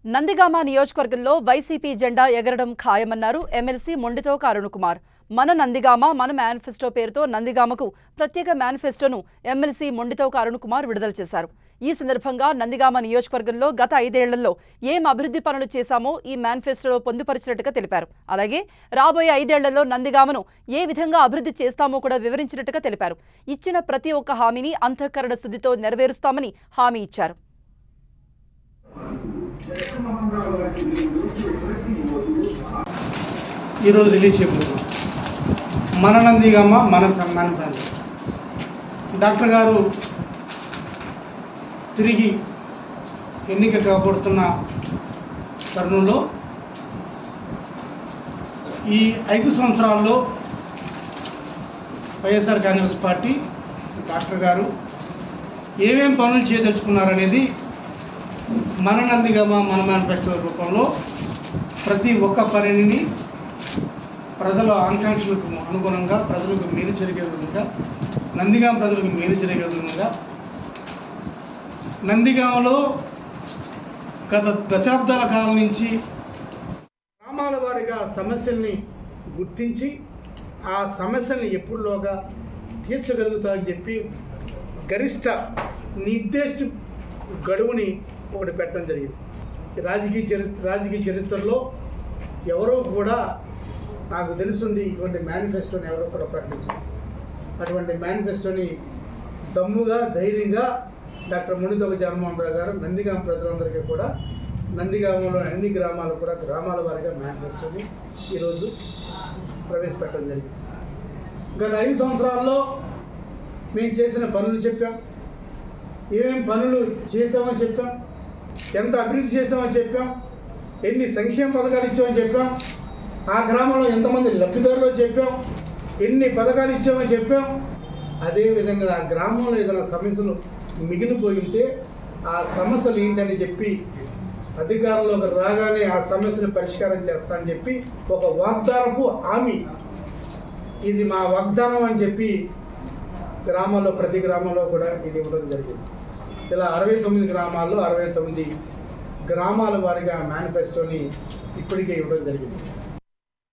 నందిగామ నియోజకవర్గంలో వైసీపీ జెండా ఎగరడం ఖాయమన్నారు ఎమ్మెల్సీ మొండితోక అరుణ్ కుమార్. మన నందిగామ మన మేనిఫెస్టో పేరుతో నందిగామకు ప్రత్యేక మేనిఫెస్టోను ఎమ్మెల్సీ మొండితోక అరుణ్ కుమార్ విడుదల చేశారు. ఈ సందర్భంగా నందిగామ నియోజకవర్గంలో గత 5 ఏళ్లలో ఏం అభివృద్ధి పనులు చేశామో ఈ మేనిఫెస్టోలో పొందుపరిచినట్టుగా తెలిపారు. అలాగే రాబోయే 5 ఏళ్లలో నందిగామను ఏ విధంగా అభివృద్ధి చేస్తామో కూడా వివరించినట్టుగా తెలిపారు. ఇచ్చిన ప్రతి ఒక్క హామీని అంతఃకరణ శుద్ధితో నెరవేరుస్తామని హామీ ఇచ్చారు. ఈరోజు రిలీజ్ చేయబోతున్నాం మన నందిగామ మన ఫ్యామిలీ. డాక్టర్ గారు తిరిగి ఎన్నిక కాబడుతున్న తరుణంలో ఈ 5 సంవత్సరాల్లో వైఎస్ఆర్ కాంగ్రెస్ పార్టీ డాక్టర్ గారు ఏమేం పనులు చేయదలుచుకున్నారనేది మన నందిగామ మన మేనిఫెస్టో రూపంలో ప్రతి ఒక్క పనిని ప్రజల ఆకాంక్షలకు అనుగుణంగా ప్రజలకు మేలు జరిగే విధంగా నందిగామ ప్రజలకు మేలు జరిగే విధంగా నందిగామలో గత దశాబ్దాల కాలం నుంచి గ్రామాల వారీగా సమస్యల్ని గుర్తించి ఆ సమస్యల్ని ఎప్పుడులోగా తీర్చగలుగుతామని చెప్పి గరిష్ట నిర్దిష్ట గడువుని ఒకటి పెట్టడం జరిగింది. రాజకీయ చరిత్రలో ఎవరో కూడా నాకు తెలుసుంది ఇటువంటి మేనిఫెస్టోని ఎవరో కూడా ప్రకటించారు. అటువంటి మేనిఫెస్టోని దమ్ముగా ధైర్యంగా డాక్టర్ మొండితోక జగన్మోహన్ రావు గారు నందిగామ ప్రజలందరికీ కూడా నందిగామలో అన్ని గ్రామాలు కూడా గ్రామాల వారీగా మేనిఫెస్టోని ఈరోజు ప్రవేశపెట్టడం జరిగింది. గత 5 సంవత్సరాల్లో మేము చేసిన పనులు చెప్పాం, ఏమేం పనులు చేసామని చెప్పాం, ఎంత అభివృద్ధి చేసామని చెప్పాం, ఎన్ని సంక్షేమ పథకాలు ఇచ్చామని చెప్పాం, ఆ గ్రామంలో ఎంతమంది లబ్ధిదారులు చెప్పాం, ఎన్ని పథకాలు ఇచ్చామని చెప్పాం. అదేవిధంగా ఆ గ్రామంలో ఏదైనా సమస్యలు మిగిలిపోయి ఉంటే ఆ సమస్యలు ఏంటని చెప్పి అధికారంలోకి రాగానే ఆ సమస్యను పరిష్కారం చేస్తానని చెప్పి ఒక వాగ్దానపు హామీ, ఇది మా వాగ్దానం అని చెప్పి గ్రామాల్లో ప్రతి గ్రామంలో కూడా ఇది ఇవ్వడం జరిగింది. ఇలా 69 గ్రామాల్లో 69 గ్రామాల వారిగా మేనిఫెస్టోని ఇప్పటికే ఇవ్వడం జరిగింది.